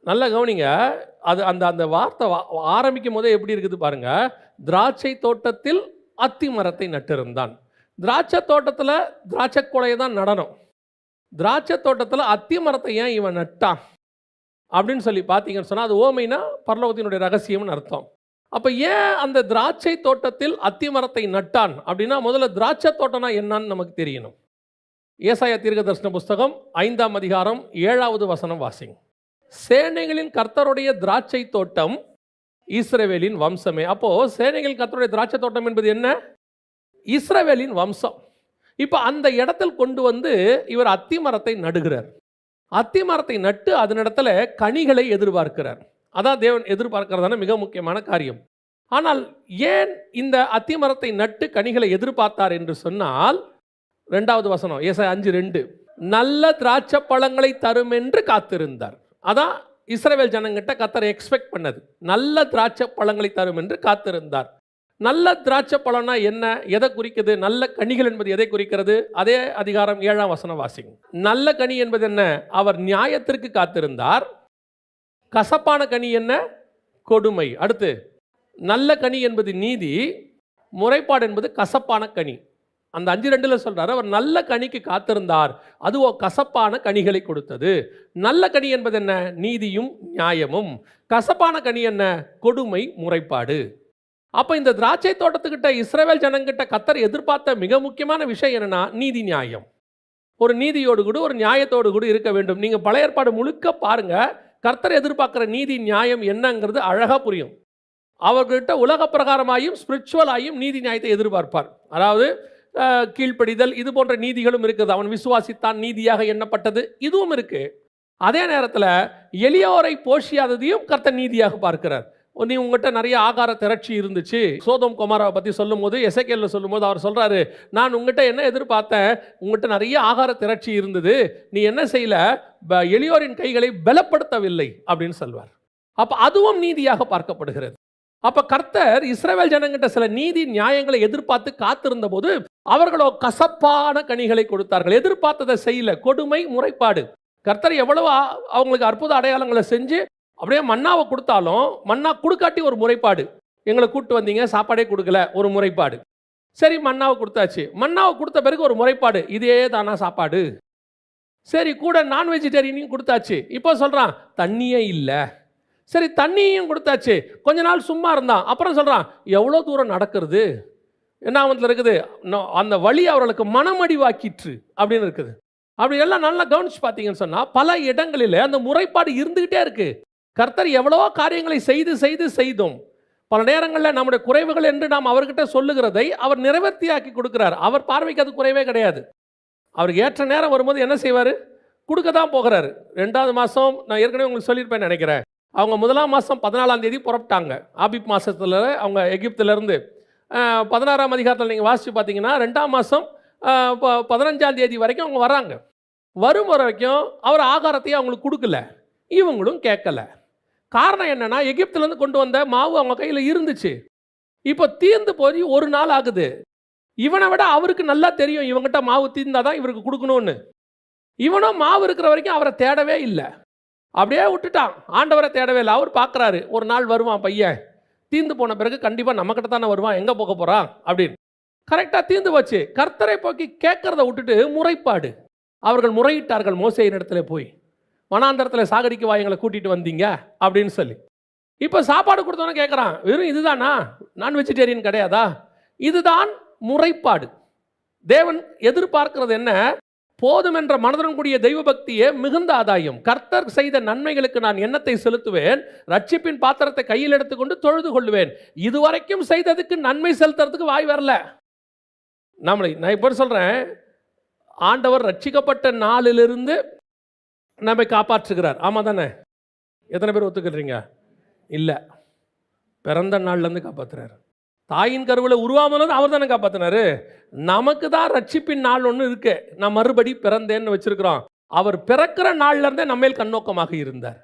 நல்லா கவனிங்க. அது அந்த அந்த வார்த்தை ஆரம்பிக்கும் போதே எப்படி இருக்குது பாருங்க. திராட்சை தோட்டத்தில் அத்தி மரத்தை நட்டிருந்தான். திராட்சை தோட்டத்தில் திராட்சை கொலையை தான் நடணும். திராட்சை தோட்டத்தில் அத்தி மரத்தை ஏன் இவன் நட்டான் அப்படின்னு சொல்லி பார்த்தீங்கன்னு சொன்னால், அது ஓமைனா பரலோகத்தினுடைய ரகசியம்னு அர்த்தம். அப்போ ஏன் அந்த திராட்சை தோட்டத்தில் அத்தி மரத்தை நட்டான் அப்படின்னா, முதல்ல திராட்சை தோட்டம்னா என்னன்னு நமக்கு தெரியணும். ஏசாயா தீர்க்கதரிசன புஸ்தகம் 5ஆம் அதிகாரம் 7வது வசனம் வாசிங்க. சேனைகளின் கர்த்தருடைய திராட்சை தோட்டம் இஸ்ரவேலின் வம்சமே. அப்போ சேனைகளின் கர்த்தருடைய திராட்சை தோட்டம் என்பது என்ன? இஸ்ரவேலின் வம்சம். இப்போ அந்த இடத்தில் கொண்டு வந்து இவர் அத்தி மரத்தை நடுகிறார். அத்தி மரத்தை நட்டு அதனிடத்துல கனிகளை எதிர்பார்க்கிறார். அதான் தேவன் எதிர்பார்க்கிறதான மிக முக்கியமான காரியம். ஆனால் ஏன் இந்த அத்தி மரத்தை நட்டு கனிகளை எதிர்பார்த்தார் என்று சொன்னால், 2வது வசனம் ஏசாயா 5:2, நல்ல திராட்சை பழங்களை தரும் என்று காத்திருந்தார். அதான் இஸ்ரவேல் ஜனங்கிட்ட கர்த்தர் எக்ஸ்பெக்ட் பண்ணது. நல்ல திராட்சை பழங்களை தரும் என்று காத்திருந்தார். நல்ல திராட்சை பழம்னா என்ன, எதை குறிக்குது? நல்ல கனிகள் என்பது எதை குறிக்கிறது? அதே அதிகாரம் 7ஆம் வசனம் வாசிங்க. நல்ல கனி என்பது என்ன? அவர் நியாயத்திற்கு காத்திருந்தார். கசப்பான கனி என்ன? கொடுமை. அடுத்து நல்ல கனி என்பது நீதி, முறைப்பாடு என்பது கசப்பான கனி. அந்த 5:2 சொல்றாரு, அவர் நல்ல கனிக்கு காத்திருந்தார், அதுவோ கசப்பான கனிகளை கொடுத்தது. நல்ல கனி என்பது என்ன? நீதியும் நியாயமும். கசப்பான கனி என்ன? கொடுமை, முறைப்பாடு. அப்போ இந்த திராட்சை தோட்டத்துக்கிட்ட இஸ்ரவேல் ஜனங்கிட்ட கர்த்தர் எதிர்பார்த்த மிக முக்கியமான விஷயம் என்னன்னா, நீதி நியாயம். ஒரு நீதியோடு கூட ஒரு நியாயத்தோடு கூட இருக்க வேண்டும். நீங்கள் பழைய ஏற்பாடு முழுக்க பாருங்க, கர்த்தர் எதிர்பார்க்குற நீதி நியாயம் என்னங்கிறது அழகாக புரியும். அவர்கிட்ட உலக பிரகாரமாயும் ஸ்பிரிச்சுவலாயும் நீதி நியாயத்தை எதிர்பார்ப்பார். அதாவது கீழ்ப்படிதல், இது போன்ற நீதிகளும் இருக்குது. அவன் விசுவாசித்தான், நீதியாக எண்ணப்பட்டது, இதுவும் இருக்கு. அதே நேரத்தில் எளியோரை போஷியாததையும் கர்த்தர் நீதியாக பார்க்கிறார். நீ உங்கள்கிட்ட நிறைய ஆகார திரட்சி இருந்துச்சு. சோதோம் கொமாராவை பற்றி சொல்லும் போது, எசேக்கியேலில் சொல்லும்போது அவர் சொல்கிறாரு, நான் உங்கள்கிட்ட என்ன எதிர்பார்த்தேன், உங்கள்கிட்ட நிறைய ஆகார திரட்சி இருந்தது, நீ என்ன செய்யல, எளியோரின் கைகளை பலப்படுத்தவில்லை அப்படின்னு சொல்வார். அப்போ அதுவும் நீதியாக பார்க்கப்படுகிறது. அப்போ கர்த்தர் இஸ்ரவேல் ஜனங்கிட்ட சில நீதி நியாயங்களை எதிர்பார்த்து காத்திருந்த போது, அவர்களோ கசப்பான கனிகளை கொடுத்தார்கள். எதிர்பார்த்ததை செய்யல, கொடுமை, முறைப்பாடு. கர்த்தர் எவ்வளவு அவங்களுக்கு அற்புத அடையாளங்களை செஞ்சு அப்படியே மன்னாவை கொடுத்தாலும், மன்னா கொடுக்காட்டி ஒரு முறைப்பாடு. எங்களை கூப்பிட்டு வந்தீங்க, சாப்பாடே கொடுக்கல, ஒரு முறைப்பாடு. சரி, மன்னாவை கொடுத்தாச்சு. மன்னாவை கொடுத்த பிறகு ஒரு முறைப்பாடு, இதே தானா சாப்பாடு. சரி, கூட நான் வெஜிடேரியனையும் கொடுத்தாச்சு. இப்போ சொல்கிறான் தண்ணியே இல்லை. சரி, தண்ணியும் கொடுத்தாச்சு. கொஞ்ச நாள் சும்மா இருந்தான். அப்புறம் சொல்கிறான் எவ்வளோ தூரம் நடக்கிறது, என்ன இருக்குது, அந்த வழி அவர்களுக்கு மனமடிவாக்கிற்று அப்படின்னு இருக்குது. அப்படி எல்லாம் நல்லா கவனிச்சு பார்த்தீங்கன்னு சொன்னால், பல இடங்களில் அந்த முறைப்பாடு இருந்துக்கிட்டே இருக்கு. கர்த்தர் எவ்வளவோ காரியங்களை செய்தும் பல நேரங்களில் நம்முடைய குறைவுகள் என்று நாம் அவர்கிட்ட சொல்லுகிறதை அவர் நிறைவேற்றியாக்கி கொடுக்கிறார். அவர் பார்வைக்கு அது குறைவே கிடையாது. அவருக்கு ஏற்ற நேரம் வரும்போது என்ன செய்வார்? கொடுக்க தான் போகிறாரு. 2வது மாதம் நான் ஏற்கனவே உங்களுக்கு சொல்லியிருப்பேன் நினைக்கிறேன். அவங்க 1ஆம் மாதம் 14ஆம் தேதி புறப்பட்டாங்க. ஆபிப் மாதத்தில் அவங்க எகிப்திலேருந்து. 16ஆம் அதிகாரத்தில் நீங்கள் வாசித்து பார்த்தீங்கன்னா, 2ஆம் மாதம் 15ஆம் தேதி வரைக்கும் அவங்க வராங்க. வரும் வரைக்கும் அவர் ஆகாரத்தையும் அவங்களுக்கு கொடுக்கல, இவங்களும் கேட்கல. காரணம் என்னன்னா, எகிப்திலேருந்து கொண்டு வந்த மாவு அவங்க கையில் இருந்துச்சு. இப்போ தீர்ந்து போய் ஒரு நாள் ஆகுது. இவனை விட அவருக்கு நல்லா தெரியும் இவங்கிட்ட மாவு தீர்ந்தாதான் இவருக்கு கொடுக்கணும்னு. இவனும் மாவு இருக்கிற வரைக்கும் அவரை தேடவே இல்லை, அப்படியே விட்டுட்டான். ஆண்டவரை தேடவே இல்லை. அவர் பார்க்குறாரு, ஒரு நாள் வருவான் பையன், தீர்ந்து போன பிறகு கண்டிப்பாக நம்மக்கிட்ட தானே வருவான், எங்கே போக போகிறான் அப்படின்னு. கரெக்டாக தீர்ந்து வச்சு கர்த்தரை போக்கி கேட்கறத விட்டுட்டு முறைப்பாடு. அவர்கள் முறையிட்டார்கள் மோசேயின் இடத்துல போய், வனாந்தரத்தில் சாகடிக்கவா எங்களை கூட்டிகிட்டு வந்தீங்க அப்படின்னு சொல்லி. இப்போ சாப்பாடு கொடுத்தோன்னு கேட்குறான், வெறும் இதுதானா, நான் வெஜிடேரியன் கிடையாதா? இதுதான் முறைப்பாடு. தேவன் எதிர்பார்க்கிறது என்ன? போதும் என்ற மனதுடன் கூடிய தெய்வ பக்தியே மிகுந்த ஆதாயம். கர்த்தர் செய்த நன்மைகளுக்கு நான் எண்ணத்தை செலுத்துவேன், ரட்சிப்பின் பாத்திரத்தை கையில் எடுத்துக்கொண்டு தொழுது கொள்வேன். இதுவரைக்கும் செய்ததுக்கு நன்மை செலுத்துறதுக்கு வாய் வரல. நான் இப்போ சொல்கிறேன், ஆண்டவர் ரட்சிக்கப்பட்ட நாளிலிருந்து நம்மை காப்பாற்றுகிறார். ஆமாம் தானே? எத்தனை பேர் ஒத்துக்கிறீங்க? இல்லை, பிறந்த நாள்லேருந்து காப்பாற்றுறாரு. தாயின் கருவில் உருவாமலும் அவர் தானே காப்பாற்றினாரு. நமக்கு தான் ரட்சிப்பின் நாள் ஒன்று இருக்கு. நான் மறுபடி பிறந்தேன்னு வச்சிருக்கிறோம். அவர் பிறக்கிற நாள்லேருந்தே நம்மேல் கண்ணோக்கமாக இருந்தார்.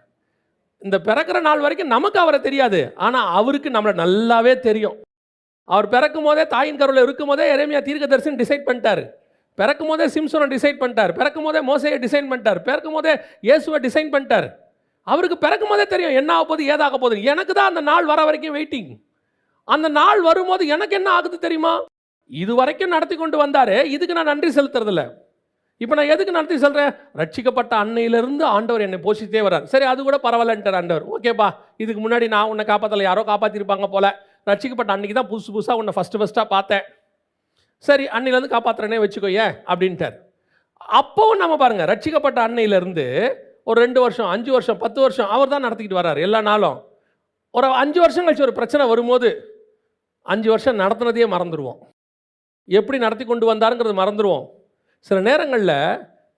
இந்த பிறக்கிற நாள் வரைக்கும் நமக்கு அவரை தெரியாது, ஆனால் அவருக்கு நம்மளை நல்லாவே தெரியும். அவர் பிறக்கும் போதே, தாயின் கருவில் இருக்கும் போதே எரேமியா தீர்க்கதரிசன் டிசைட் பண்ணிட்டார். பிறக்கும் போதே சிம்சோனை டிசைட் பண்ணிட்டார். பிறக்கும் போதே மோசையை டிசைன் பண்ணிட்டார். பிறக்கும் போதே இயேசுவை டிசைன் பண்ணிட்டார். அவருக்கு பிறக்கும் போதே தெரியும் என்ன ஆக போகுது ஏதாக போகுது. எனக்கு தான் அந்த நாள் வர வரைக்கும் வெயிட்டிங். அந்த நாள் வரும்போது எனக்கு என்ன ஆகுது தெரியுமா? இது வரைக்கும் நடத்தி கொண்டு வந்தாரு, இதுக்கு நான் நன்றி செலுத்துறதில்ல. இப்போ நான் எதுக்கு நடத்தி சொல்கிறேன்? ரட்சிக்கப்பட்ட அன்னையிலிருந்து ஆண்டவர் என்னை போஷித்தே வர்றார். சரி, அது கூட பரவாயில்லன்ட்டார் ஆண்டவர். ஓகேப்பா, இதுக்கு முன்னாடி நான் உன்னை காப்பாற்றலை, யாரோ காப்பாற்றிருப்பாங்க போல. ரட்சிக்கப்பட்ட அன்னைக்கு தான் புதுசாக உன்னை ஃபஸ்ட்டாக பார்த்தேன். சரி, அன்னையிலேருந்து காப்பாற்றுறேனே வச்சுக்கோயே அப்படின்ட்டார். அப்போவும் நம்ம பாருங்கள், ரட்சிக்கப்பட்ட அன்னையிலேருந்து ஒரு 2 வருஷம் 5 வருஷம் 10 வருஷம் அவர் தான் நடத்திக்கிட்டு வர்றாரு எல்லா நாளும். ஒரு 5 வருஷம் கழிச்சு ஒரு பிரச்சனை வரும்போது 5 வருஷம் நடத்துனதையே மறந்துடுவோம். எப்படி நடத்தி கொண்டு வந்தாருங்கிறது மறந்துடுவோம். சில நேரங்களில்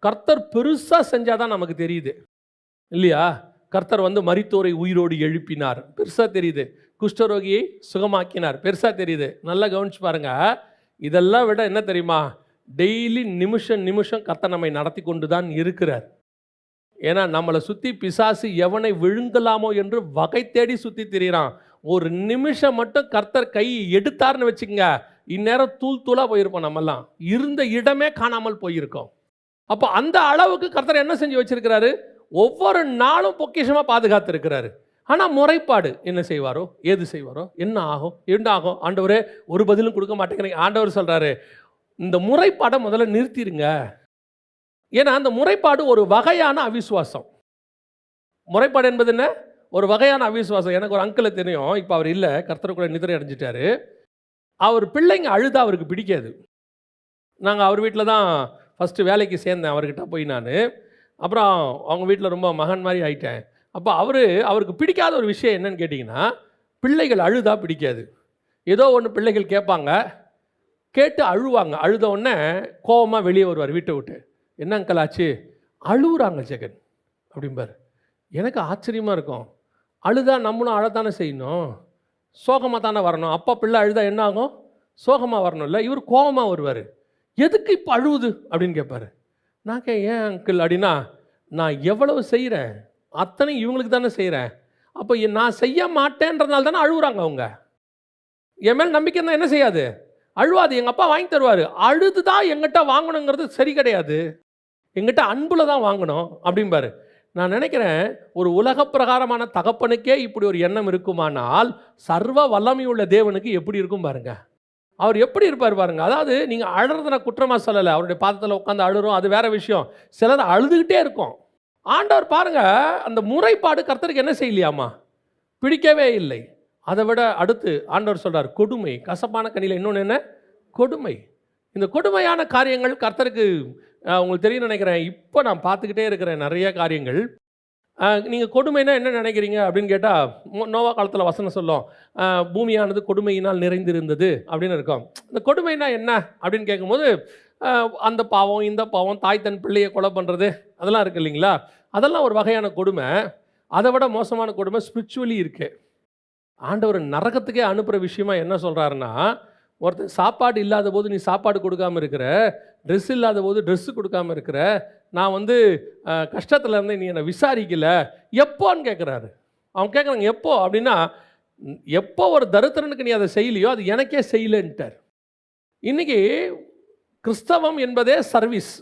கர்த்தர் பெருசாக செஞ்சால் தான் நமக்கு தெரியுது இல்லையா? கர்த்தர் மரித்தோரை உயிரோடு எழுப்பினார், பெருசாக தெரியுது. குஷ்டரோகியை சுகமாக்கினார், பெருசாக தெரியுது. நல்லா கவனிச்சு பாருங்க. இதெல்லாம் விட என்ன தெரியுமா? டெய்லி நிமிஷம் கர்த்தர் நம்மை நடத்தி கொண்டு தான் இருக்கிறார். ஏன்னா நம்மளை சுற்றி பிசாசு எவனை விழுங்கலாமோ என்று வகை தேடி சுற்றி திரிகிறான். ஒரு நிமிஷம் மட்டும் கர்த்தர் கை எடுத்தார்னு வச்சுக்கோங்க, இந்நேரம் தூளாக போயிருப்போம். நம்மெல்லாம் இருந்த இடமே காணாமல் போயிருக்கோம். அப்போ அந்த அளவுக்கு கர்த்தர் என்ன செஞ்சு வச்சிருக்கிறாரு? ஒவ்வொரு நாளும் பொக்கிஷமாக பாதுகாத்திருக்கிறாரு. ஆனால் முறைப்பாடு என்ன செய்வாரோ, ஏது செய்வாரோ, என்ன ஆகும் ஆண்டவரே ஒரு பதிலும் கொடுக்க மாட்டேங்கிறீங்க. ஆண்டவர் சொல்கிறாரு, இந்த முறைப்பாடை முதல்ல நிறுத்திடுங்க. ஏன்னா அந்த முறைப்பாடு ஒரு வகையான அவிசுவாசம். முறைப்பாடு என்பது என்ன? ஒரு வகையான அவிசுவாசம். எனக்கு ஒரு அங்கிளை தெரியும், இப்போ அவர் இல்லை, கர்த்தருக்குள்ள நிதிரை அடைஞ்சிட்டாரு. அவர் பிள்ளைங்க அழுதா அவருக்கு பிடிக்காது. நாங்கள் அவர் வீட்டில் தான் ஃபஸ்ட்டு வேலைக்கு சேர்ந்தேன் அவர்கிட்ட போய் நான். அப்புறம் அவங்க வீட்டில் ரொம்ப மகன் மாதிரி ஆயிட்டேன். அப்போ அவருக்கு பிடிக்காத ஒரு விஷயம் என்னன்னு கேட்டிங்கன்னா, பிள்ளைகள் அழுதா பிடிக்காது. ஏதோ ஒன்று பிள்ளைகள் கேட்பாங்க, கேட்டு அழுவாங்க. அழுத உடனே கோபமாக வெளியே வருவார் வீட்டை விட்டு. என்ன அங்கிள் ஆச்சு? அழுகுறாங்க ஜெகன் அப்படிம்பார். எனக்கு ஆச்சரியமாக இருக்கும். அழுதா நம்மளும் அழத்தானே செய்யணும், சோகமாக தானே வரணும். அப்பா பிள்ளை அழுதா என்ன ஆகும்? சோகமாக வரணும்ல. இவர் கோபமாக வருவார். எதுக்கு இப்போ அழுவுது அப்படின்னு கேட்பார். நான் ஏன் அங்கிள் அப்படின்னா, நான் எவ்வளவு செய்கிறேன் அத்தனை இவங்களுக்கு தானே செய்கிறேன். அப்போ நான் செய்ய மாட்டேன்றதுனால தானே அழுகுறாங்க அவங்க. என் மேல் நம்பிக்கை தான் என்ன செய்யாது, அழுவாது. எங்கள் அப்பா வாங்கி தருவார். அழுது தான் எங்கிட்ட வாங்கணுங்கிறது சரி கிடையாது, எங்கிட்ட அன்புல தான் வாங்கணும் அப்படிம்பாரு. நான் நினைக்கிறேன், ஒரு உலக பிரகாரமான தகப்பனுக்கே இப்படி ஒரு எண்ணம் இருக்குமானால் சர்வ வல்லமையுள்ள தேவனுக்கு எப்படி இருக்கும் பாருங்க. அவர் எப்படி இருப்பார் பாருங்க. அதாவது நீங்கள் அழுறத நான் குற்றமாக சொல்லலை, அவருடைய பாதத்தில் உட்காந்து அழுறோம், அது வேற விஷயம். சிலர் அழுதுகிட்டே இருக்கும். ஆண்டவர் பாருங்க, அந்த முறைப்பாடு கர்த்தருக்கு என்ன செய்யலையாமா? பிடிக்கவே இல்லை. அதை விட அடுத்து ஆண்டவர் சொல்றார், கொடுமை. கசப்பான கனியில் இன்னொன்று என்ன? கொடுமை. இந்த கொடுமையான காரியங்கள் கர்த்தருக்கு உங்களுக்கு தெரியும் நினைக்கிறேன். இப்போ நான் பார்த்துக்கிட்டே இருக்கிறேன் நிறைய காரியங்கள். நீங்கள் கொடுமைனா என்ன நினைக்கிறீங்க அப்படின்னு கேட்டால், நோவா காலத்தில் வசனம் சொல்லும், பூமியானது கொடுமையினால் நிறைந்திருந்தது அப்படின்னு இருக்கும். இந்த கொடுமைனா என்ன அப்படின்னு கேட்கும்போது, அந்த பாவம் இந்த பாவம், தாய் தன் பிள்ளையை கொலை பண்ணுறது, அதெல்லாம் இருக்குது இல்லைங்களா? அதெல்லாம் ஒரு வகையான கொடுமை. அதை விட மோசமான கொடுமை ஸ்பிரிச்சுவலி இருக்குது. ஆண்டவர் நரகத்துக்கே அனுப்புகிற விஷயமா என்ன சொல்கிறாருன்னா, ஒருத்தர் சாப்பாடு இல்லாத போது நீ சாப்பாடு கொடுக்காமல் இருக்கிற, ட்ரெஸ் இல்லாத போது ட்ரெஸ்ஸு கொடுக்காமல் இருக்கிற, நான் கஷ்டத்தில் இருந்தேன், நீ என்னை விசாரிக்கல, எப்போன்னு கேட்குறாரு. அவன் கேட்குறாங்க எப்போ அப்படின்னா, எப்போ ஒரு தரித்திரனுக்கு நீ அதை செய்யலையோ அது எனக்கே செய்யலைன்ட்டார். இன்றைக்கி கிறிஸ்தவம் என்பதே சர்வீஸ்.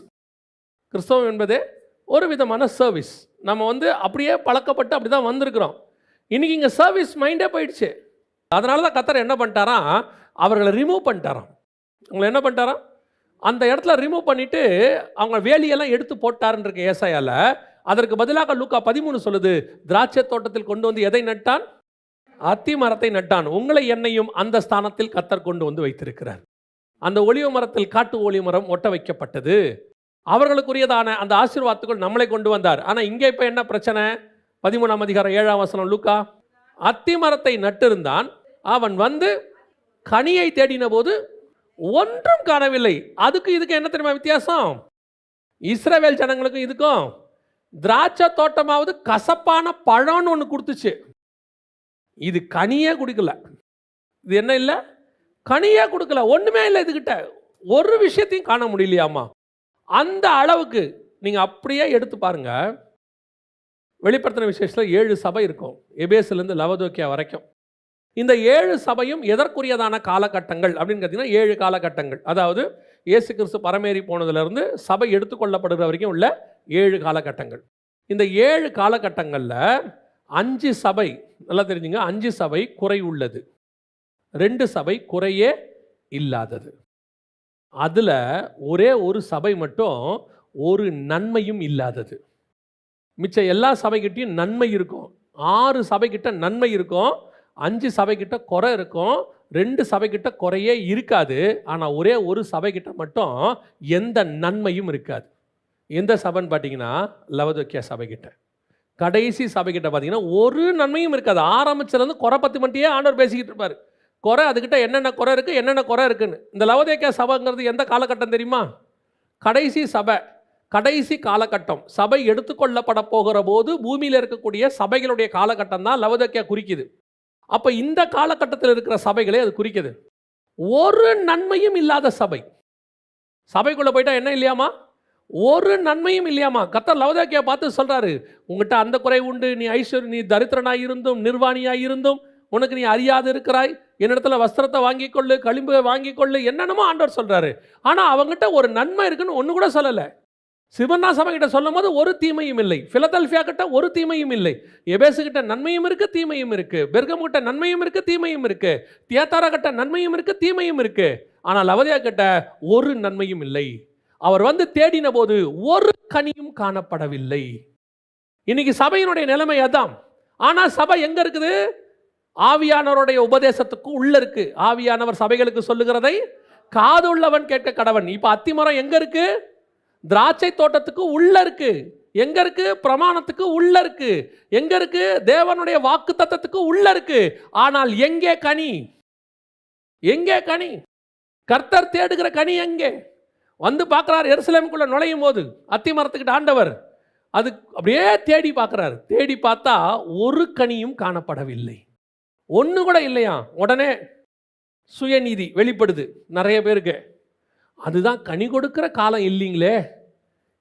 கிறிஸ்தவம் என்பதே ஒரு விதமான சர்வீஸ். நம்ம அப்படியே பழக்கப்பட்டு அப்படி தான் வந்திருக்கிறோம். இன்றைக்கி இங்கே சர்வீஸ் மைண்டே போயிடுச்சு. அதனால தான் கர்த்தர் என்ன பண்ணிட்டாராம், அவர்களை ரிமூவ் பண்ணிட்டாராம். அவங்களை என்ன பண்ணிட்டாராம், அந்த இடத்துல ரிமூவ் பண்ணிவிட்டு அவங்க வேலியெல்லாம் எடுத்து போட்டாருன்னு ஏசாயால. அதற்கு பதிலாக லூக்கா 13 சொல்லுது, திராட்சை தோட்டத்தில் கொண்டு வந்து எதை நட்டான்? அத்தி மரத்தை நட்டான். உங்களை என்னையும் அந்த ஸ்தானத்தில் கர்த்தர் கொண்டு வைத்திருக்கிறார். அந்த ஒலிவ மரத்தில் காட்டு ஒலிவ மரம் ஒட்ட வைக்கப்பட்டது. அவர்களுக்குரியதான அந்த ஆசீர்வாதத்துக்குள் நம்மளை கொண்டு வந்தார். ஆனால் இங்கே இப்போ என்ன பிரச்சனை? 13ஆம் அதிகாரம் 7ஆம் வசனம் லூக்கா. அத்தி மரத்தை நட்டிருந்தான், அவன் கனியை தேடின போது ஒன்றும் காணவில்லை. அதுக்கு இதுக்கு என்ன தெரியுமா வித்தியாசம்? இஸ்ரவேல் ஜனங்களுக்கும் இதுக்கும், திராட்சை தோட்டமாவது கசப்பான பழம்னு ஒன்று கொடுத்துச்சு, இது கனியே கொடுக்கல. இது என்ன இல்லை? கனியே கொடுக்கல, ஒன்றுமே இல்லை. இதுகிட்ட ஒரு விஷயத்தையும் காண முடியலையாமா. அந்த அளவுக்கு நீங்கள் அப்படியே எடுத்து பாருங்க. வெளிப்படுத்தின விசேஷத்தில் 7 சபை இருக்கும், எபேசிலேருந்து லவோதிக்கேயா வரைக்கும். இந்த 7 சபையும் எதற்குரியதான காலகட்டங்கள் அப்படின்னு பார்த்தீங்கன்னா 7 காலகட்டங்கள். அதாவது இயேசு கிறிஸ்து பரமேறி போனதுலேருந்து சபை எடுத்துக்கொள்ளப்படுகிற வரைக்கும் உள்ள 7 காலகட்டங்கள். இந்த 7 காலகட்டங்களில் 5 சபை, நல்லா தெரிஞ்சுங்க, 5 சபை குறை உள்ளது, 2 சபை குறையே இல்லாதது. அதில் ஒரே ஒரு சபை மட்டும் ஒரு நன்மையும் இல்லாதது. மிச்ச எல்லா சபைக்கிட்டையும் நன்மை இருக்கும். 6 சபைக்கிட்ட நன்மை இருக்கும், 5 சபைக்கிட்ட குறை இருக்கும், 2 சபைக்கிட்ட குறையே இருக்காது. ஆனால் ஒரே ஒரு சபைக்கிட்ட மட்டும் எந்த நன்மையும் இருக்காது. எந்த சபைன்னு பார்த்தீங்கன்னா லவோதிக்கேயா சபைக்கிட்ட. கடைசி சபைக்கிட்ட பார்த்தீங்கன்னா ஒரு நன்மையும் இருக்காது. ஆரம்பிச்சிலேருந்து குறை பற்றி மட்டுமே ஆண்டவர் பேசிக்கிட்டு இருப்பார். குறை, அதுக்கிட்ட என்னென்ன குறை இருக்குது, என்னென்ன குறை இருக்குன்னு. இந்த லவோதிக்கேயா சபைங்கிறது எந்த காலகட்டம் தெரியுமா? கடைசி சபை, கடைசி காலகட்டம். சபை எடுத்துக்கொள்ளப்பட போகிற போது பூமியில் இருக்கக்கூடிய சபைகளுடைய காலகட்டம் தான் லவோதிக்கேயா குறிக்குது. அப்போ இந்த காலகட்டத்தில் இருக்கிற சபைகளே அது குறிக்குது. ஒரு நன்மையும் இல்லாத சபை. சபைக்குள்ளே போயிட்டா என்ன இல்லையாமா? ஒரு நன்மையும் இல்லையாமா. கர்த்தர் லவோதிக்கேயா பார்த்து சொல்கிறாரு, உங்கள்கிட்ட அந்த குறை உண்டு, நீ ஐஸ்வர்யம், நீ தரித்திரனாக இருந்தும் நிர்வாணியாக இருந்தும் உனக்கு நீ அறியாது இருக்கிறாய், என்னிடத்துல வஸ்திரத்தை வாங்கி கொள்ளு, களிம்பை வாங்கி கொள்ளு, என்னென்னமோ ஆண்டவர் சொல்கிறாரு. ஆனால் அவங்ககிட்ட ஒரு நன்மை இருக்குன்னு ஒன்று கூட சொல்லலை. சிவன்னா சபை கிட்ட சொல்லும் போது ஒரு தீமையும் இல்லை, பிலதெல்பியா கிட்ட ஒரு தீமையும் இல்லை, எபேசு கிட்ட நன்மையும் இருக்குது தீமையும் இருக்குது, பெர்கமு கிட்ட நன்மையும் இருக்குது தீமையும் இருக்குது, தியத்தாரா கிட்ட நன்மையும் இருக்குது தீமையும் இருக்குது. ஆனால் லவோதிக்கேயா கிட்ட ஒரு நன்மையும் இல்லை. அவர் வந்து தேடின போது ஒரு கனியும் காணப்படவில்லை. இன்னைக்கு சபையினுடைய நிலைமை அதான். ஆனால் சபை எங்க இருக்குது? ஆவியானவருடைய உபதேசத்துக்கு உள்ள இருக்கு. ஆவியானவர் சபைகளுக்கு சொல்லுகிறதை காது உள்ளவன் கேட்க கடவன். இப்ப அத்திமரம் எங்க இருக்கு? திராட்சை தோட்டத்துக்கு உள்ள இருக்கு. எங்க இருக்கு? பிரமாணத்துக்கு உள்ள இருக்கு. எங்க இருக்கு? தேவனுடைய வாக்கு தத்தத்துக்கு உள்ள இருக்கு. ஆனால் எங்கே கனி? எங்கே கனி? கர்த்தர் தேடுகிற கனி எங்கே? வந்து பார்க்கிறார், எருசலேமுக்குள்ள நுழையும் போது அத்திமரத்துக்கிட்ட ஆண்டவர் அது அப்படியே தேடி பார்க்கிறார். தேடி பார்த்தா ஒரு கனியும் காணப்படவில்லை, ஒன்று கூட இல்லையா. உடனே சுயநீதி வெளிப்படுது நிறைய பேருக்கு. அதுதான் கனி கொடுக்கிற காலம் இல்லைங்களே.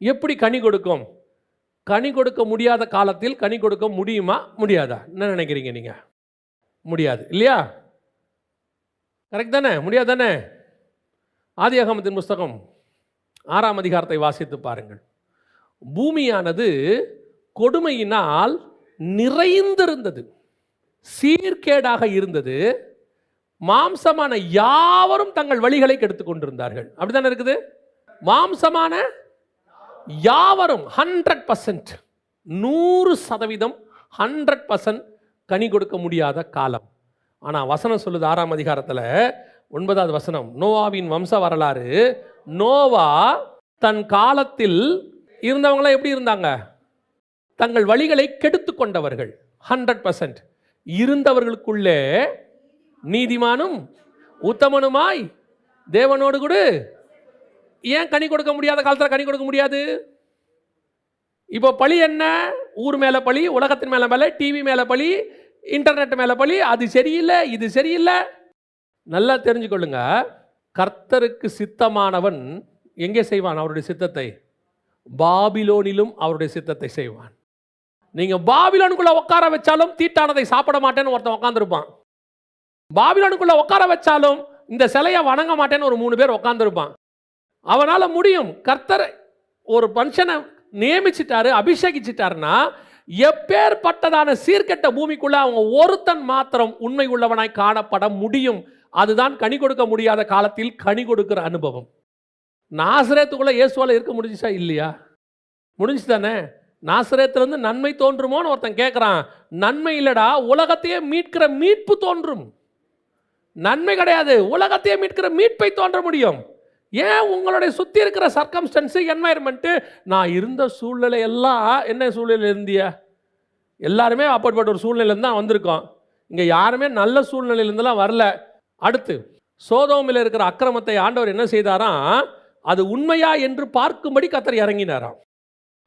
எப்படி கனி கொடுக்கும்? கனி கொடுக்க முடியாத காலத்தில் கனி கொடுக்க முடியுமா முடியாதா? என்ன நினைக்கிறீங்க நீங்க? முடியாது இல்லையா? கரெக்ட் தானே? முடியாது தானே? ஆதியாகமத்தின் புஸ்தகம் 6ஆம் அதிகாரத்தை வாசித்து பாருங்கள். பூமியானது கொடுமையினால் நிறைந்திருந்தது, சீர்கேடாக இருந்தது, மாம்சமான யாவரும் தங்கள் வழிகளை கெடுத்துக் கொண்டிருந்தார்கள். அப்படித்தானே இருக்குது? மாம்சமான யாவரும் 100%, 100%, 100% கனி கொடுக்க முடியாத காலம். ஆனால் வசனம் சொல்லுது 6ஆம் அதிகாரத்தில் 9வது வசனம், நோவாவின் வம்ச வரலாறு. நோவா தன் காலத்தில் இருந்தவங்களாம் எப்படி இருந்தாங்க? தங்கள் வழிகளை கெடுத்து கொண்டவர்கள். 100% இருந்தவர்களுக்குள்ளே நீதிமானும் உத்தமனுமாய் தேவனோடு கூட. ஏன் கனி கொடுக்க முடியாத காலத்தில் கனி கொடுக்க முடியாது? இப்போ பழி என்ன? ஊர் மேலே பழி, உலகத்தின் மேலே பழி, டிவி மேலே பழி, இன்டர்நெட் மேலே பழி. அது சரியில்லை, இது சரியில்லை. நல்லா தெரிஞ்சுக்கொள்ளுங்க, கர்த்தருக்கு சித்தமானவன் எங்கே செய்வான் அவருடைய சித்தத்தை? பாபிலோனிலும் அவருடைய சித்தத்தை செய்வான். நீங்கள் பாபிலோனுக்குள்ளே உட்கார வச்சாலும் தீட்டானதை சாப்பிட மாட்டேன்னு ஒருத்தன் உட்காந்துருப்பான். பாபிலோனுக்குள்ளே உட்கார வச்சாலும் இந்த சிலையை வணங்க மாட்டேன்னு ஒரு 3 பேர் உட்காந்துருப்பான். அவனால் முடியும். கர்த்தர் ஒரு மனுஷனை நியமிச்சிட்டாரு, அபிஷேகிச்சிட்டாருன்னா எப்பேற்பட்டதான சீர்கெட்ட பூமிக்குள்ள அவங்க ஒருத்தன் மாத்திரம் உண்மை உள்ளவனாய் காணப்பட முடியும். அதுதான் கனி கொடுக்க முடியாத காலத்தில் கனி கொடுக்கிற அனுபவம். நாசரேத்துக்குள்ள இயேசுவால இருக்க முடிஞ்சுச்சா? இல்லையா? முடிஞ்சு தானே? நாசரேத்திலிருந்து நன்மை தோன்றுமோன்னு ஒருத்தன் கேட்குறான். நன்மை இல்லடா, உலகத்தையே மீட்கிற மீட்பு தோன்றும். நன்மை கிடையாது, உலகத்தையே மீட்கிற மீட்பை தோன்ற முடியும். ஏன் உங்களுடைய சுற்றி இருக்கிற சர்க்கம்ஸ்டன்ஸு, என்வாயர்மெண்ட்டு, நான் இருந்த சூழ்நிலை எல்லாம் என்ன சூழ்நிலை இருந்தியா? எல்லாருமே அப்படிப்பட்ட ஒரு சூழ்நிலையிலேருந்து தான் வந்திருக்கோம். இங்கே யாருமே நல்ல சூழ்நிலையிலேருந்துலாம் வரல. அடுத்து சோதோமில் இருக்கிற அக்கிரமத்தை ஆண்டவர் என்ன செய்தாராம்? அது உண்மையா என்று பார்க்கும்படி கர்த்தர் இறங்கினாராம்.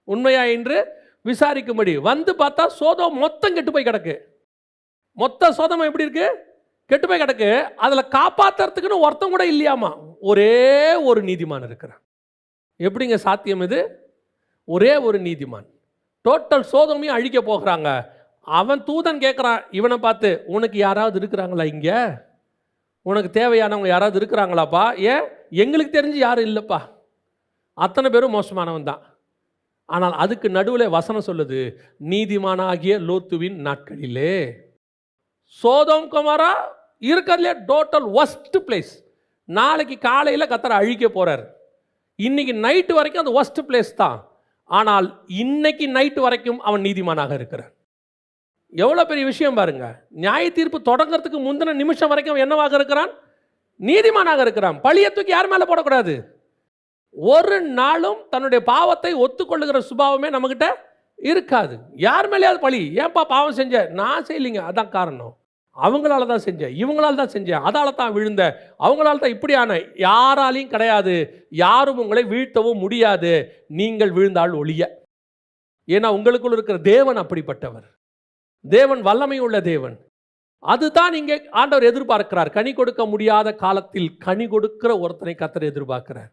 உண்மையா என்று விசாரிக்கும்படி வந்து பார்த்தா சோதோம் மொத்தம் கெட்டு போய் கிடக்கு. மொத்த சோதம் எப்படி இருக்கு? கெட்டு போய் கிடக்கு. அதில் காப்பாற்றுறதுக்குன்னு ஒருத்தம் கூட இல்லையாமா. ஒரே ஒரு நீதிமான் இருக்கிறான். எப்படிங்க சாத்தியம் இது? ஒரே ஒரு நீதிமான். டோட்டல் சோதோமையும் அழிக்க போகிறாங்க. அவன் தூதன் கேட்குறான் இவனை பார்த்து, உனக்கு யாராவது இருக்கிறாங்களா? இங்கே உனக்கு தேவையானவங்க யாராவது இருக்கிறாங்களாப்பா? ஏன்? எங்களுக்கு தெரிஞ்சு யாரும் இல்லைப்பா, அத்தனை பேரும் மோசமானவன் தான். ஆனால் அதுக்கு நடுவில் வசனம் சொல்லுது, நீதிமானாகிய லோத்துவின் நாட்களிலே. சோதோம் கொமோரா இருக்கிறதுலே டோட்டல் ஒஸ்ட் பிளேஸ். நாளைக்கு காலையில் கர்த்தர் அழிக்க போறார். இன்னைக்கு நைட்டு வரைக்கும் அது ஒஸ்ட் பிளேஸ் தான். ஆனால் இன்னைக்கு நைட்டு வரைக்கும் அவன் நீதிமானாக இருக்கிறான். எவ்வளோ பெரிய விஷயம் பாருங்க. நியாய தீர்ப்பு தொடங்கிறதுக்கு முந்தின நிமிஷம் வரைக்கும் அவன் என்னவாக இருக்கிறான்? நீதிமானாக இருக்கிறான். பழியை தூக்கி யார் மேலே போடக்கூடாது. ஒரு நாளும் தன்னுடைய பாவத்தை ஒத்துக்கொள்ளுகிற சுபாவமே நம்மகிட்ட இருக்காது. யார் மேலேயாவது பழி, ஏன்பா பாவம் செஞ்ச, நான் செய்யலிங்க, அதான் காரணம், அவங்களால தான் செஞ்சேன், இவங்களால தான் செஞ்சேன், அதால தான் விழுந்த, அவங்களால தான் இப்படியான. யாராலையும் கிடையாது. யாரும் உங்களை வீழ்த்தவும் முடியாது, நீங்கள் விழுந்தால் ஒழிய. ஏன்னா உங்களுக்குள் இருக்கிற தேவன் அப்படிப்பட்டவர். தேவன் வல்லமை உள்ள தேவன். அதுதான் இங்கே ஆண்டவர் எதிர்பார்க்கிறார். கனி கொடுக்க முடியாத காலத்தில் கனி கொடுக்கிற ஒருத்தனை கர்த்தர் எதிர்பார்க்கிறார்.